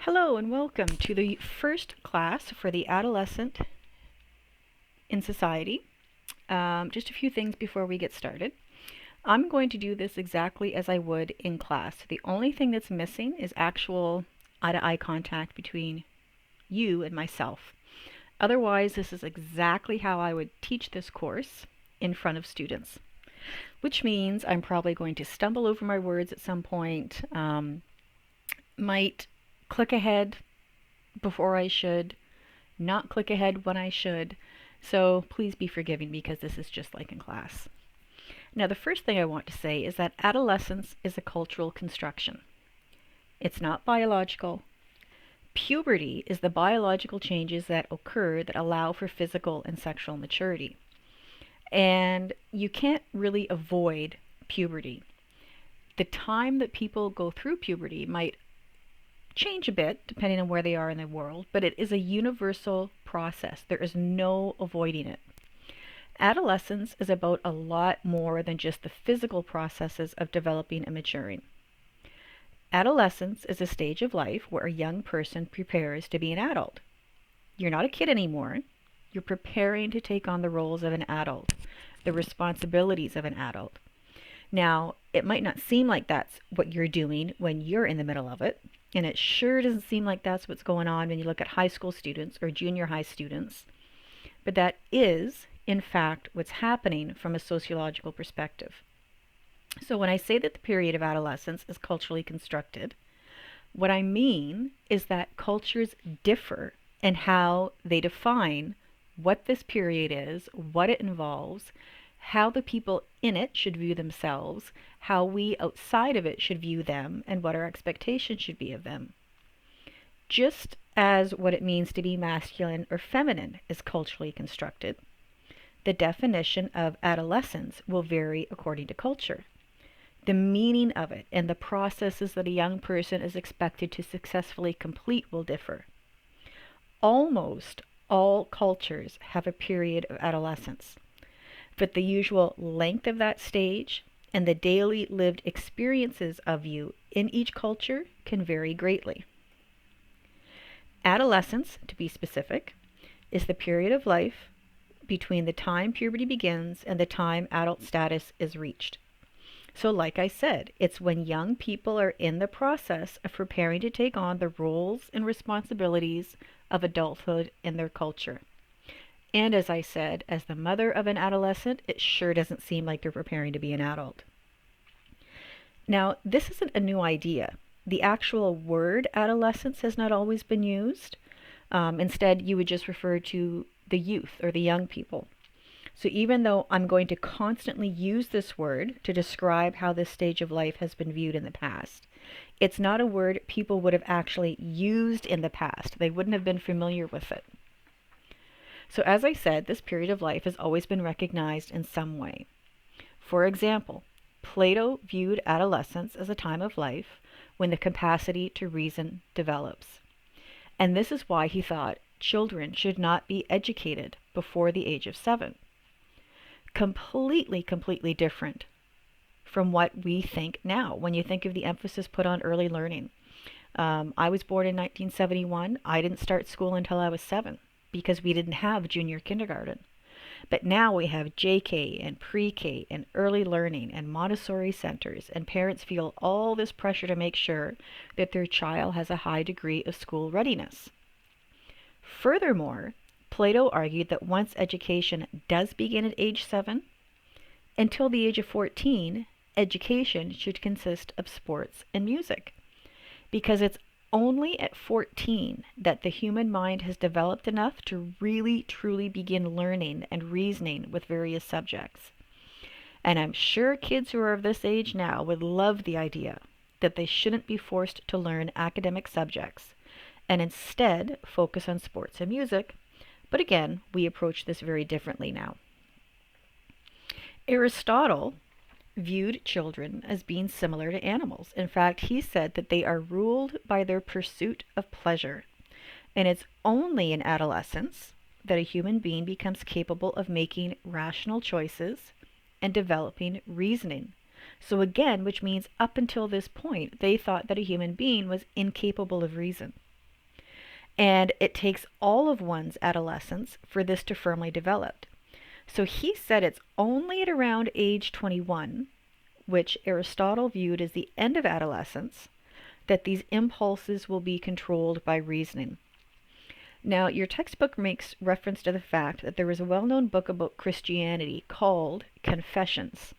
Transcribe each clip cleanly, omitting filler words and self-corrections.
Hello and welcome to the first class for the adolescent in society. Just a few things before we get started. I'm going to do this exactly as I would in class. The only thing that's missing is actual eye-to-eye contact between you and myself. Otherwise, this is exactly how I would teach this course in front of students, which means I'm probably going to stumble over my words at some point, might click ahead before I should, not click ahead when I should. So please be forgiving because this is just like in class. Now, the first thing I want to say is that adolescence is a cultural construction. It's not biological. Puberty is the biological changes that occur that allow for physical and sexual maturity. And you can't really avoid puberty. The time that people go through puberty might change a bit depending on where they are in the world, but it is a universal process. There is no avoiding it. Adolescence is about a lot more than just the physical processes of developing and maturing. Adolescence is a stage of life where a young person prepares to be an adult. You're not a kid anymore. You're preparing to take on the roles of an adult, the responsibilities of an adult. Now, it might not seem like that's what you're doing when you're in the middle of it, and it sure doesn't seem like that's what's going on when you look at high school students or junior high students. But that is, in fact, what's happening from a sociological perspective. So when I say that the period of adolescence is culturally constructed, what I mean is that cultures differ in how they define what this period is, what it involves, how the people in it should view themselves, how we outside of it should view them, and what our expectations should be of them. Just as what it means to be masculine or feminine is culturally constructed, the definition of adolescence will vary according to culture. The meaning of it and the processes that a young person is expected to successfully complete will differ. Almost all cultures have a period of adolescence, but the usual length of that stage and the daily lived experiences of you in each culture can vary greatly. Adolescence, to be specific, is the period of life between the time puberty begins and the time adult status is reached. So like I said, it's when young people are in the process of preparing to take on the roles and responsibilities of adulthood in their culture. And as I said, as the mother of an adolescent, it sure doesn't seem like they're preparing to be an adult. Now, this isn't a new idea. The actual word adolescence has not always been used. Instead, you would just refer to the youth or the young people. So even though I'm going to constantly use this word to describe how this stage of life has been viewed in the past, it's not a word people would have actually used in the past. They wouldn't have been familiar with it. So as I said, this period of life has always been recognized in some way. For example, Plato viewed adolescence as a time of life when the capacity to reason develops. And this is why he thought children should not be educated before the age of 7. Completely different from what we think now when you think of the emphasis put on early learning. I was born in 1971. I didn't start school until I was 7 because we didn't have junior kindergarten. But now we have JK and pre-K and early learning and Montessori centers, and parents feel all this pressure to make sure that their child has a high degree of school readiness. Furthermore, Plato argued that once education does begin at age 7, until the age of 14, education should consist of sports and music, because it's only at 14 that the human mind has developed enough to really truly begin learning and reasoning with various subjects. And I'm sure kids who are of this age now would love the idea that they shouldn't be forced to learn academic subjects and instead focus on sports and music. But again, we approach this very differently now. Aristotle viewed children as being similar to animals. In fact, he said that they are ruled by their pursuit of pleasure. And it's only in adolescence that a human being becomes capable of making rational choices and developing reasoning. So again, which means up until this point, they thought that a human being was incapable of reason. And it takes all of one's adolescence for this to firmly develop. So he said it's only at around age 21, which Aristotle viewed as the end of adolescence, that these impulses will be controlled by reasoning. Now, your textbook makes reference to the fact that there was a well known book about Christianity called Confessions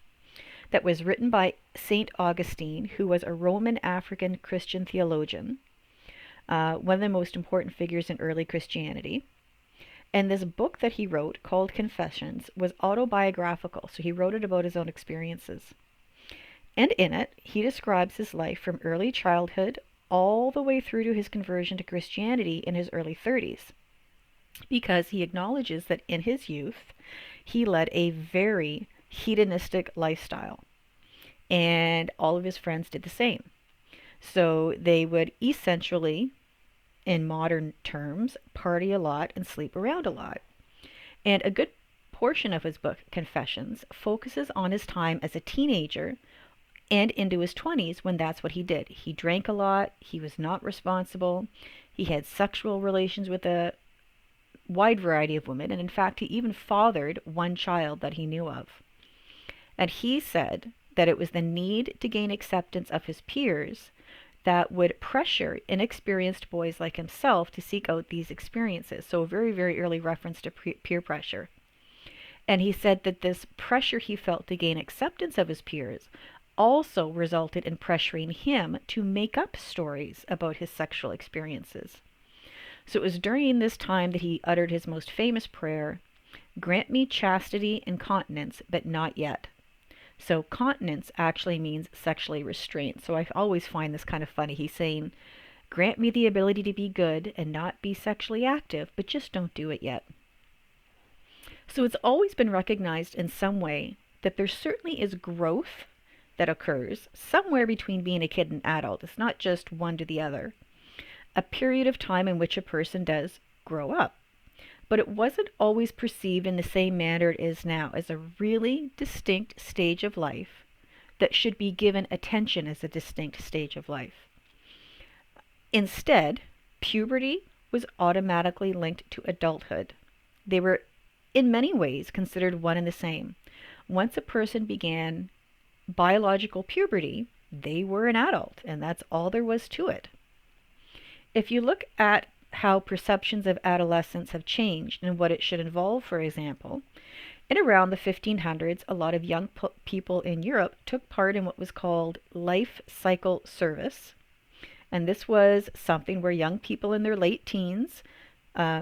that was written by St. Augustine, who was a Roman African Christian theologian, one of the most important figures in early Christianity. And this book that he wrote, called Confessions, was autobiographical, so he wrote it about his own experiences. And in it, he describes his life from early childhood all the way through to his conversion to Christianity in his early 30s, because he acknowledges that in his youth, he led a very hedonistic lifestyle, and all of his friends did the same. So they would essentially, in modern terms, party a lot and sleep around a lot. And a good portion of his book, Confessions, focuses on his time as a teenager and into his 20s when that's what he did. He drank a lot, he was not responsible, he had sexual relations with a wide variety of women, and in fact, he even fathered one child that he knew of. And he said that it was the need to gain acceptance of his peers that would pressure inexperienced boys like himself to seek out these experiences. So a very, very early reference to peer pressure. And he said that this pressure he felt to gain acceptance of his peers also resulted in pressuring him to make up stories about his sexual experiences. So it was during this time that he uttered his most famous prayer, "Grant me chastity and continence, but not yet." So continence actually means sexually restrained. So I always find this kind of funny. He's saying, grant me the ability to be good and not be sexually active, but just don't do it yet. So it's always been recognized in some way that there certainly is growth that occurs somewhere between being a kid and adult. It's not just one to the other. A period of time in which a person does grow up. But it wasn't always perceived in the same manner it is now, as a really distinct stage of life that should be given attention as a distinct stage of life. Instead, puberty was automatically linked to adulthood. They were, in many ways, considered one and the same. Once a person began biological puberty, they were an adult, and that's all there was to it. If you look at how perceptions of adolescence have changed and what it should involve, for example, in around the 1500s, a lot of young people in Europe took part in what was called life cycle service. And this was something where young people in their late teens,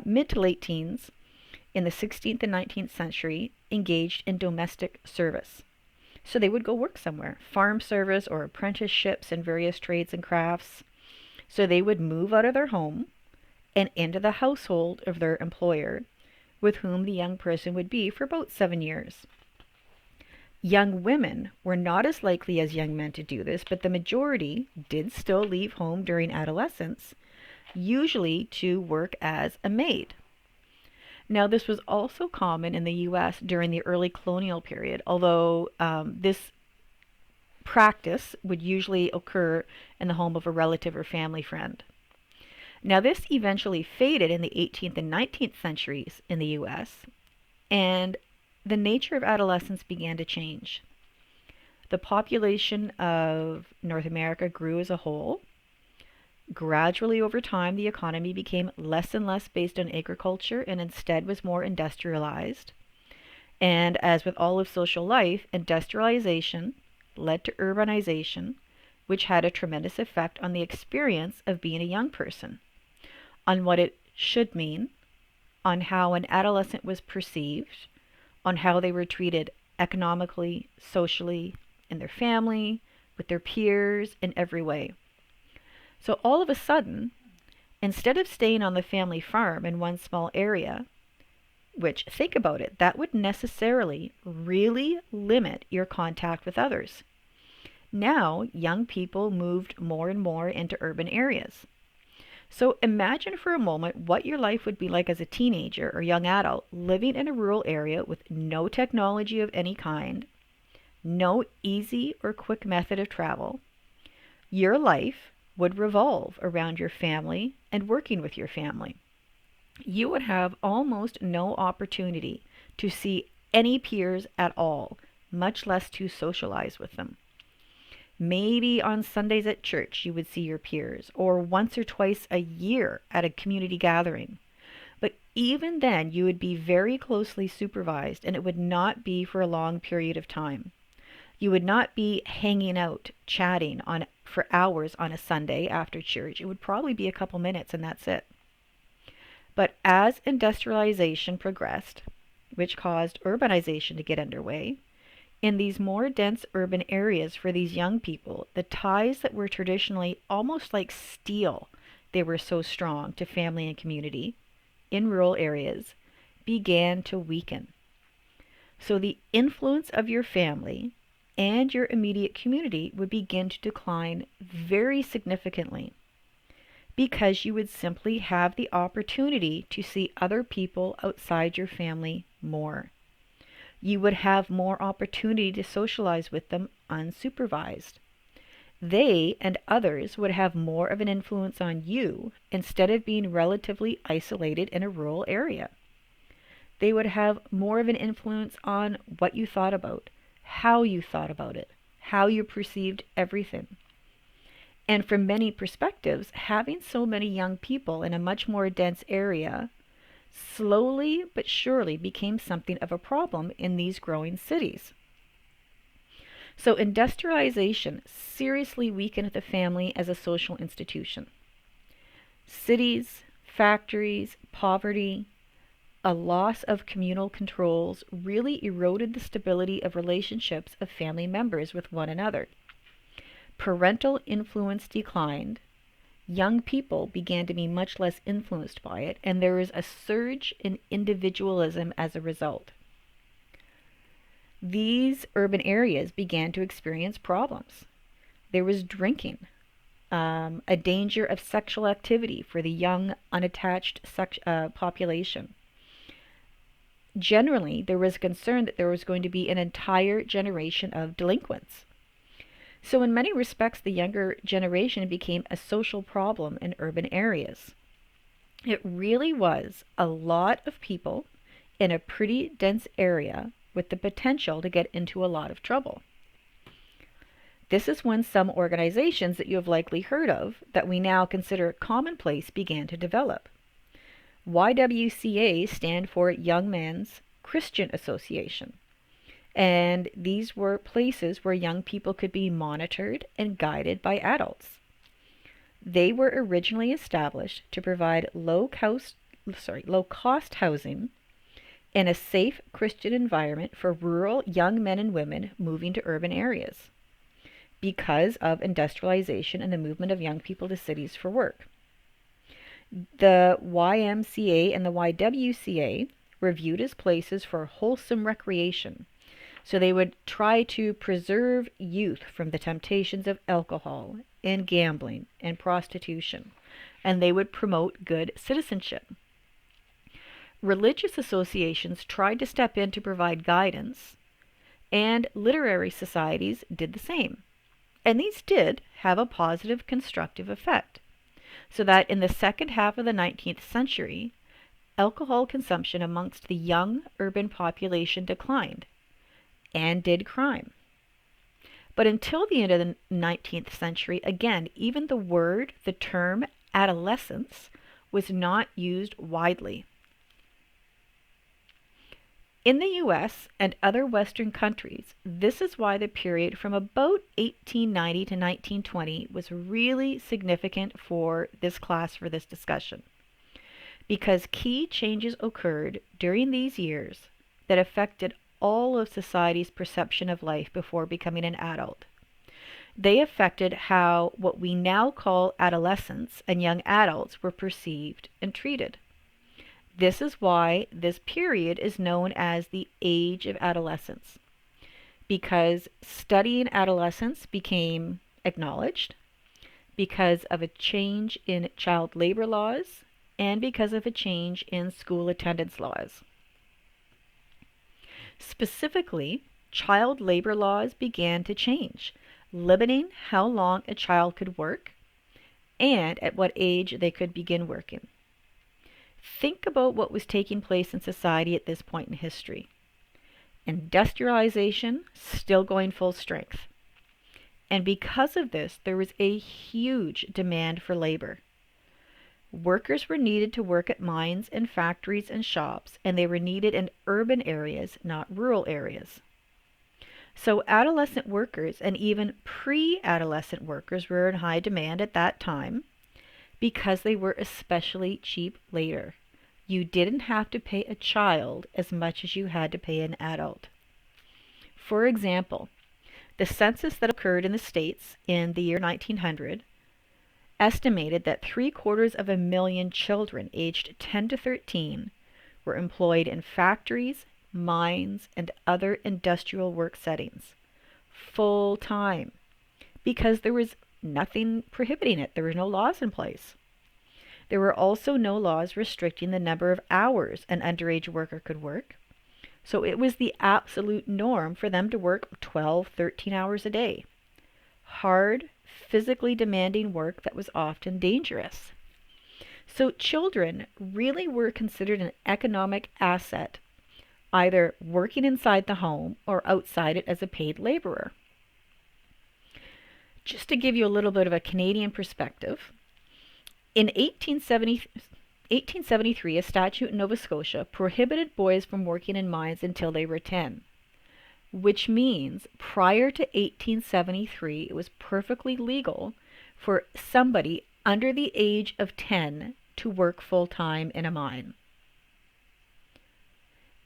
mid to late teens, in the 16th and 19th century, engaged in domestic service. So they would go work somewhere, farm service or apprenticeships in various trades and crafts. So they would move out of their home and into the household of their employer, with whom the young person would be for about 7 years. Young women were not as likely as young men to do this, but the majority did still leave home during adolescence, usually to work as a maid. Now, this was also common in the US during the early colonial period, although this practice would usually occur in the home of a relative or family friend. Now, this eventually faded in the 18th and 19th centuries in the US, and the nature of adolescence began to change. The population of North America grew as a whole. Gradually, over time, the economy became less and less based on agriculture and instead was more industrialized. And as with all of social life, industrialization led to urbanization, which had a tremendous effect on the experience of being a young person, on what it should mean, on how an adolescent was perceived, on how they were treated economically, socially, in their family, with their peers, in every way. So all of a sudden, instead of staying on the family farm in one small area, which, think about it, that would necessarily really limit your contact with others. Now, young people moved more and more into urban areas. So imagine for a moment what your life would be like as a teenager or young adult living in a rural area with no technology of any kind, no easy or quick method of travel. Your life would revolve around your family and working with your family. You would have almost no opportunity to see any peers at all, much less to socialize with them. Maybe on Sundays at church you would see your peers, or once or twice a year at a community gathering. But even then, you would be very closely supervised, and it would not be for a long period of time. You would not be hanging out, chatting for hours on a Sunday after church. It would probably be a couple minutes, and that's it. But as industrialization progressed, which caused urbanization to get underway, in these more dense urban areas for these young people, the ties that were traditionally almost like steel, they were so strong to family and community in rural areas, began to weaken. So the influence of your family and your immediate community would begin to decline very significantly because you would simply have the opportunity to see other people outside your family more. You would have more opportunity to socialize with them unsupervised. They and others would have more of an influence on you instead of being relatively isolated in a rural area. They would have more of an influence on what you thought about, how you thought about it, how you perceived everything. And from many perspectives, having so many young people in a much more dense area slowly but surely became something of a problem in these growing cities. So industrialization seriously weakened the family as a social institution. Cities, factories, poverty, a loss of communal controls really eroded the stability of relationships of family members with one another. Parental influence declined. Young people began to be much less influenced by it, and there was a surge in individualism as a result. These urban areas began to experience problems. There was drinking, a danger of sexual activity for the young, unattached population. Generally, there was concern that there was going to be an entire generation of delinquents. So in many respects, the younger generation became a social problem in urban areas. It really was a lot of people in a pretty dense area with the potential to get into a lot of trouble. This is when some organizations that you have likely heard of that we now consider commonplace began to develop. YWCA stand for Young Men's Christian Association. And these were places where young people could be monitored and guided by adults. They were originally established to provide low-cost housing in a safe Christian environment for rural young men and women moving to urban areas because of industrialization and the movement of young people to cities for work. The YMCA and the YWCA were viewed as places for wholesome recreation. So they would try to preserve youth from the temptations of alcohol and gambling and prostitution, and they would promote good citizenship. Religious associations tried to step in to provide guidance, and literary societies did the same. And these did have a positive, constructive effect, so that in the second half of the 19th century, alcohol consumption amongst the young urban population declined, and did crime. But until the end of the 19th century, again, even the term adolescence was not used widely. In the US and other Western countries, this is why the period from about 1890 to 1920 was really significant for this class, for this discussion, because key changes occurred during these years that affected all of society's perception of life before becoming an adult. They affected how what we now call adolescents and young adults were perceived and treated. This is why this period is known as the age of adolescence, because studying adolescence became acknowledged because of a change in child labor laws and because of a change in school attendance laws. Specifically, child labor laws began to change, limiting how long a child could work and at what age they could begin working. Think about what was taking place in society at this point in history. Industrialization still going full strength. And because of this, there was a huge demand for labor. Workers were needed to work at mines and factories and shops, and they were needed in urban areas, not rural areas. So adolescent workers and even pre-adolescent workers were in high demand at that time because they were especially cheap labor. You didn't have to pay a child as much as you had to pay an adult. For example, the census that occurred in the States in the year 1900 estimated that 750,000 children aged 10 to 13 were employed in factories, mines, and other industrial work settings full time because there was nothing prohibiting it. There were no laws in place. There were also no laws restricting the number of hours an underage worker could work. So it was the absolute norm for them to work 12, 13 hours a day. Hard, physically demanding work that was often dangerous. So children really were considered an economic asset, either working inside the home or outside it as a paid laborer. Just to give you a little bit of a Canadian perspective, in 1873, a statute in Nova Scotia prohibited boys from working in mines until they were 10, which means prior to 1873, it was perfectly legal for somebody under the age of 10 to work full-time in a mine.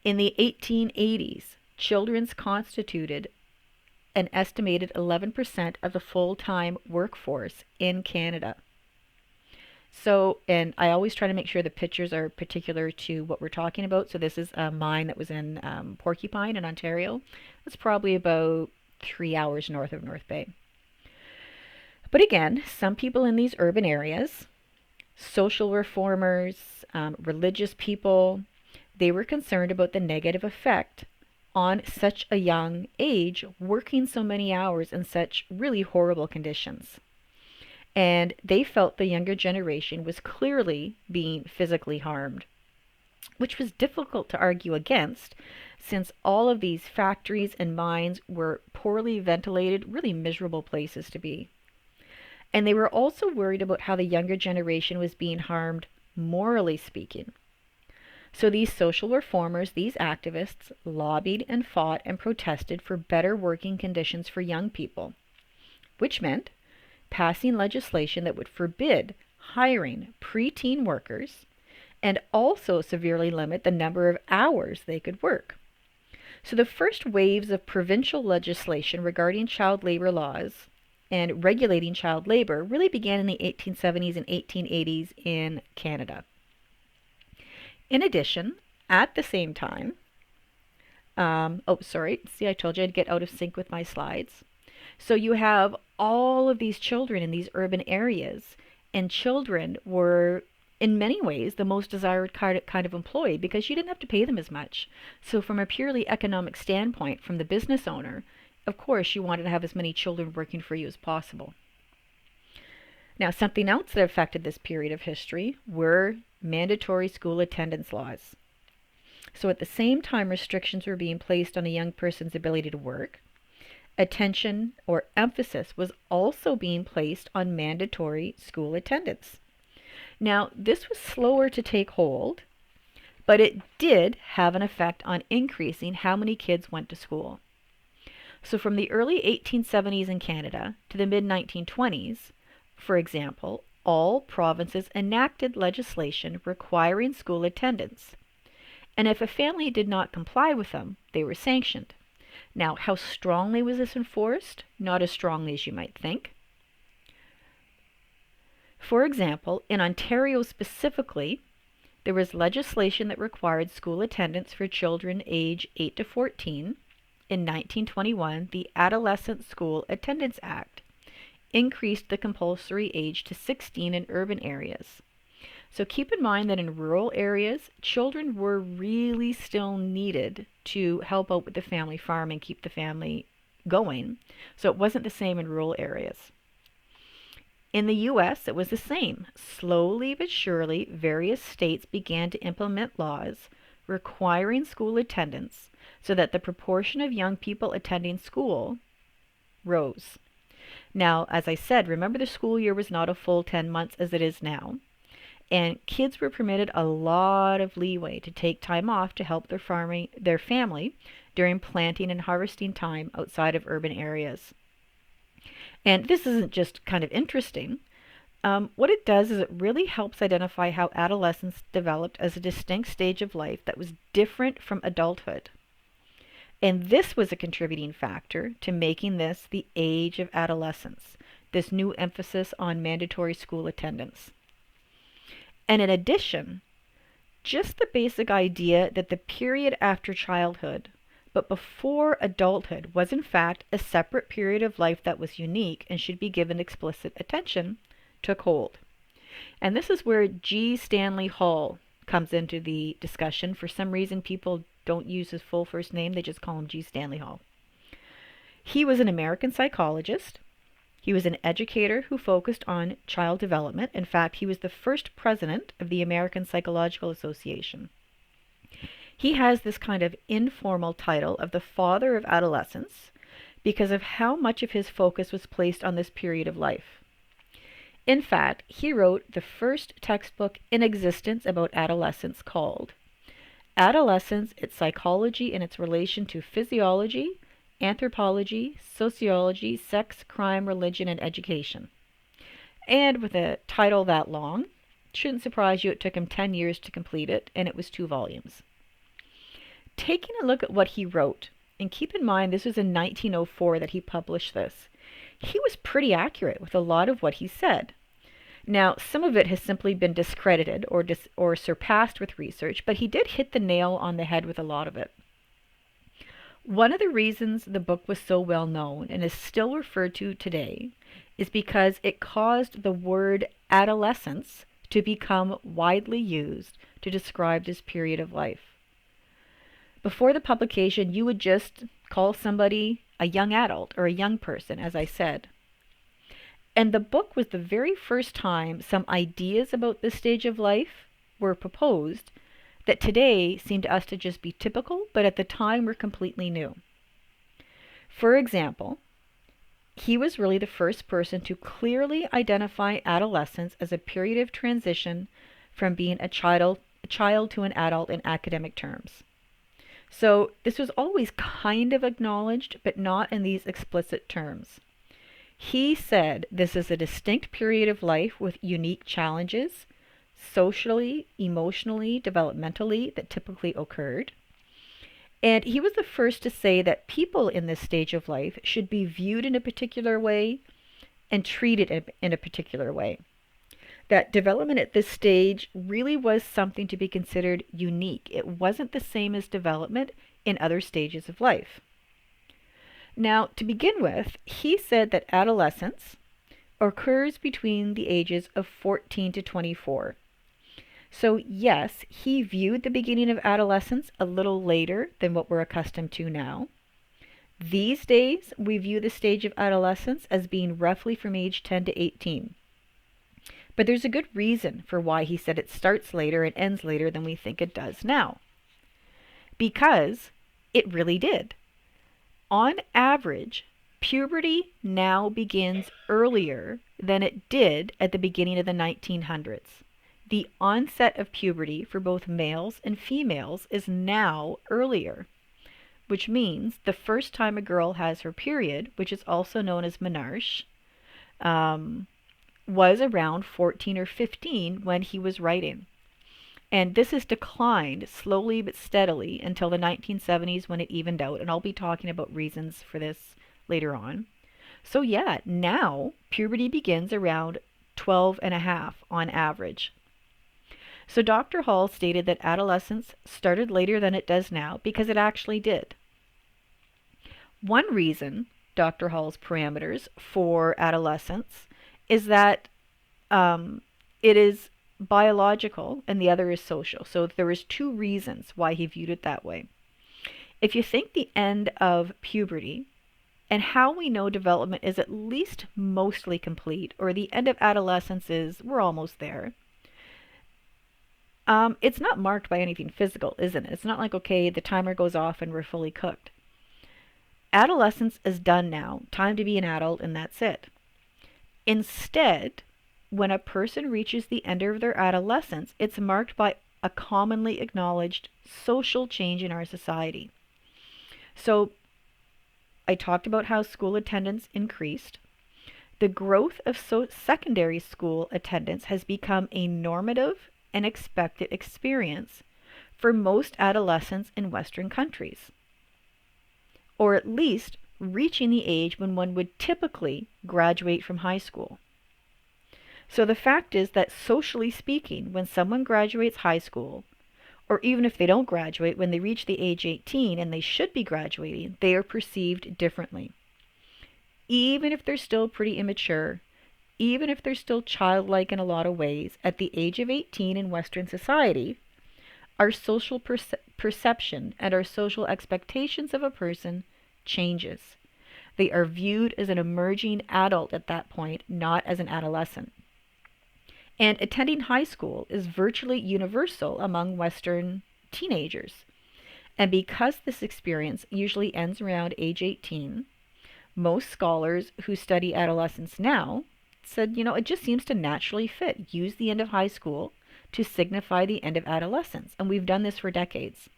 In the 1880s, children constituted an estimated 11% of the full-time workforce in Canada. So, and I always try to make sure the pictures are particular to what we're talking about. So this is a mine that was in Porcupine in Ontario. It's probably about 3 hours north of North Bay. But again, some people in these urban areas, social reformers, religious people, they were concerned about the negative effect on such a young age, working so many hours in such really horrible conditions. And they felt the younger generation was clearly being physically harmed, which was difficult to argue against since all of these factories and mines were poorly ventilated, really miserable places to be. And they were also worried about how the younger generation was being harmed, morally speaking. So these social reformers, these activists, lobbied and fought and protested for better working conditions for young people, which meant passing legislation that would forbid hiring preteen workers and also severely limit the number of hours they could work. So the first waves of provincial legislation regarding child labor laws and regulating child labor really began in the 1870s and 1880s in Canada. In addition, at the same time, see, I told you I'd get out of sync with my slides. So you have all of these children in these urban areas, and children were in many ways the most desired kind of employee because you didn't have to pay them as much. So from a purely economic standpoint, from the business owner, of course you wanted to have as many children working for you as possible. Now, something else that affected this period of history were mandatory school attendance laws. So at the same time restrictions were being placed on a young person's ability to work, attention or emphasis was also being placed on mandatory school attendance. Now, this was slower to take hold, but it did have an effect on increasing how many kids went to school. So from the early 1870s in Canada to the mid-1920s, for example, all provinces enacted legislation requiring school attendance. And if a family did not comply with them, they were sanctioned. Now, how strongly was this enforced? Not as strongly as you might think. For example, in Ontario specifically, there was legislation that required school attendance for children age 8 to 14. In 1921, the Adolescent School Attendance Act increased the compulsory age to 16 in urban areas. So keep in mind that in rural areas, children were really still needed to help out with the family farm and keep the family going. So it wasn't the same in rural areas. In the US, it was the same. Slowly but surely, various states began to implement laws requiring school attendance so that the proportion of young people attending school rose. Now, as I said, remember the school year was not a full 10 months as it is now, and kids were permitted a lot of leeway to take time off to help their family during planting and harvesting time outside of urban areas. And this isn't just kind of interesting. What it does is it really helps identify how adolescence developed as a distinct stage of life that was different from adulthood. And this was a contributing factor to making this the age of adolescence, this new emphasis on mandatory school attendance. And in addition, just the basic idea that the period after childhood, but before adulthood, was in fact a separate period of life that was unique and should be given explicit attention, took hold. And this is where G. Stanley Hall comes into the discussion. For some reason, people don't use his full first name, they just call him G. Stanley Hall. He was an American psychologist. He was an educator who focused on child development. In fact, he was the first president of the American Psychological Association. He has this kind of informal title of the father of adolescence because of how much of his focus was placed on this period of life. In fact, he wrote the first textbook in existence about adolescence called Adolescence, Its Psychology and Its Relation to Physiology, Anthropology, Sociology, Sex, Crime, Religion, and Education. And with a title that long, it shouldn't surprise you it took him 10 years to complete it, and it was 2 volumes. Taking a look at what he wrote, and keep in mind this was in 1904 that he published this, he was pretty accurate with a lot of what he said. Now, some of it has simply been discredited or surpassed with research, but he did hit the nail on the head with a lot of it. One of the reasons the book was so well known and is still referred to today is because it caused the word adolescence to become widely used to describe this period of life. Before the publication, you would just call somebody a young adult or a young person, as I said. And the book was the very first time some ideas about this stage of life were proposed that today seem to us to just be typical, but at the time were completely new. For example, he was really the first person to clearly identify adolescence as a period of transition from being a child to an adult in academic terms. So this was always kind of acknowledged, but not in these explicit terms. He said this is a distinct period of life with unique challenges, socially, emotionally, developmentally, that typically occurred. And he was the first to say that people in this stage of life should be viewed in a particular way and treated in a particular way. That development at this stage really was something to be considered unique. It wasn't the same as development in other stages of life. Now, to begin with, he said that adolescence occurs between the ages of 14 to 24. So yes, he viewed the beginning of adolescence a little later than what we're accustomed to now. These days, we view the stage of adolescence as being roughly from age 10 to 18. But there's a good reason for why he said it starts later and ends later than we think it does now. Because it really did. On average, puberty now begins earlier than it did at the beginning of the 1900s. The onset of puberty for both males and females is now earlier, which means the first time a girl has her period, which is also known as menarche, was around 14 or 15 when he was writing. And this has declined slowly but steadily until the 1970s when it evened out. And I'll be talking about reasons for this later on. So yeah, now puberty begins around 12 and a half on average. So Dr. Hall stated that adolescence started later than it does now because it actually did. One reason, Dr. Hall's parameters for adolescence, is that it is biological and the other is social. So there was 2 reasons why he viewed it that way. If you think the end of puberty and how we know development is at least mostly complete, or the end of adolescence is we're almost there. It's not marked by anything physical, isn't it? It's not like, okay, the timer goes off and we're fully cooked. Adolescence is done now, time to be an adult, and that's it. Instead, when a person reaches the end of their adolescence, it's marked by a commonly acknowledged social change in our society. So, I talked about how school attendance increased. The growth of secondary school attendance has become a normative and expected experience for most adolescents in Western countries, or at least reaching the age when one would typically graduate from high school. So the fact is that socially speaking, when someone graduates high school, or even if they don't graduate, when they reach the age 18 and they should be graduating, they are perceived differently. Even if they're still pretty immature, even if they're still childlike in a lot of ways, at the age of 18 in Western society, our social perception and our social expectations of a person changes. They are viewed as an emerging adult at that point, not as an adolescent. And attending high school is virtually universal among Western teenagers. And because this experience usually ends around age 18, most scholars who study adolescence now said, it just seems to naturally fit. Use the end of high school to signify the end of adolescence. And we've done this for decades.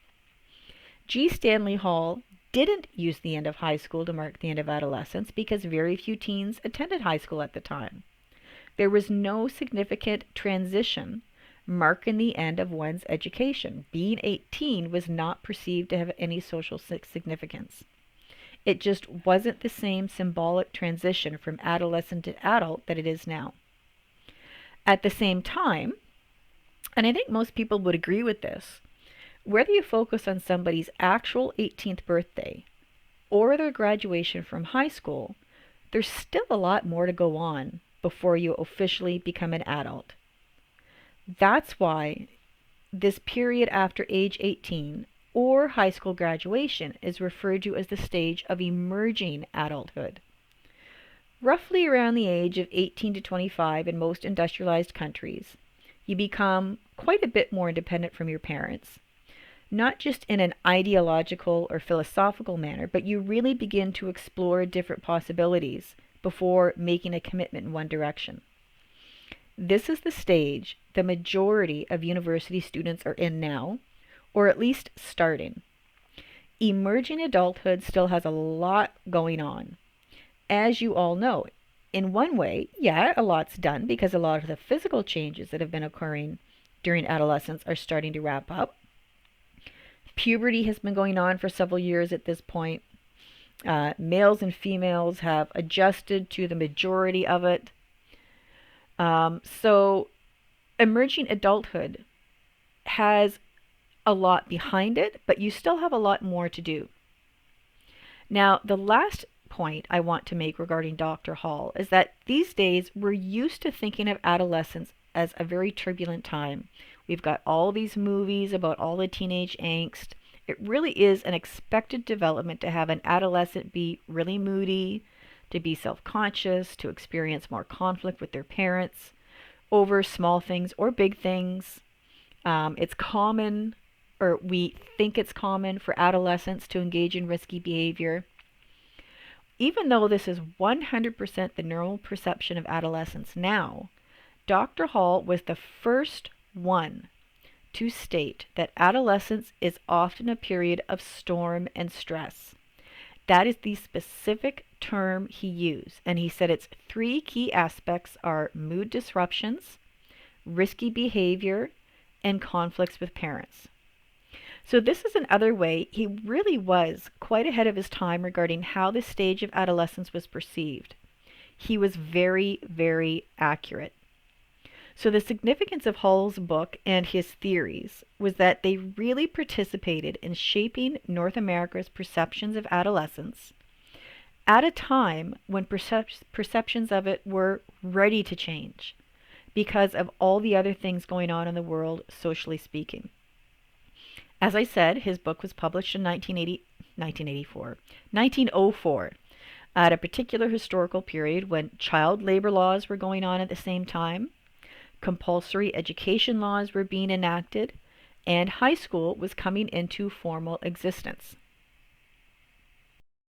G. Stanley Hall didn't use the end of high school to mark the end of adolescence because very few teens attended high school at the time. There was no significant transition marking the end of one's education. Being 18 was not perceived to have any social significance. It just wasn't the same symbolic transition from adolescent to adult that it is now. At the same time, and I think most people would agree with this, whether you focus on somebody's actual 18th birthday or their graduation from high school, there's still a lot more to go on before you officially become an adult. That's why this period after age 18 or high school graduation is referred to as the stage of emerging adulthood. Roughly around the age of 18 to 25 in most industrialized countries, you become quite a bit more independent from your parents. Not just in an ideological or philosophical manner, but you really begin to explore different possibilities before making a commitment in one direction. This is the stage the majority of university students are in now, or at least starting. Emerging adulthood still has a lot going on. As you all know, in one way, yeah, a lot's done because a lot of the physical changes that have been occurring during adolescence are starting to wrap up. Puberty has been going on for several years at this point. Males and females have adjusted to the majority of it. So emerging adulthood has a lot behind it, but you still have a lot more to do. Now, the last point I want to make regarding Dr. Hall is that these days we're used to thinking of adolescence as a very turbulent time. We've got all these movies about all the teenage angst. It really is an expected development to have an adolescent be really moody, to be self-conscious, to experience more conflict with their parents over small things or big things. It's common, or we think it's common, for adolescents to engage in risky behavior. Even though this is 100% the normal perception of adolescence now, Dr. Hall was the first one to state that adolescence is often a period of storm and stress. That is the specific term he used, and he said its three key aspects are mood disruptions, risky behavior, and conflicts with parents. So this is another way he really was quite ahead of his time regarding how this stage of adolescence was perceived. He was very, very accurate. So the significance of Hall's book and his theories was that they really participated in shaping North America's perceptions of adolescence at a time when perceptions of it were ready to change because of all the other things going on in the world, socially speaking. As I said, his book was published in 1904. at a particular historical period when child labor laws were going on at the same time, compulsory education laws were being enacted, and high school was coming into formal existence.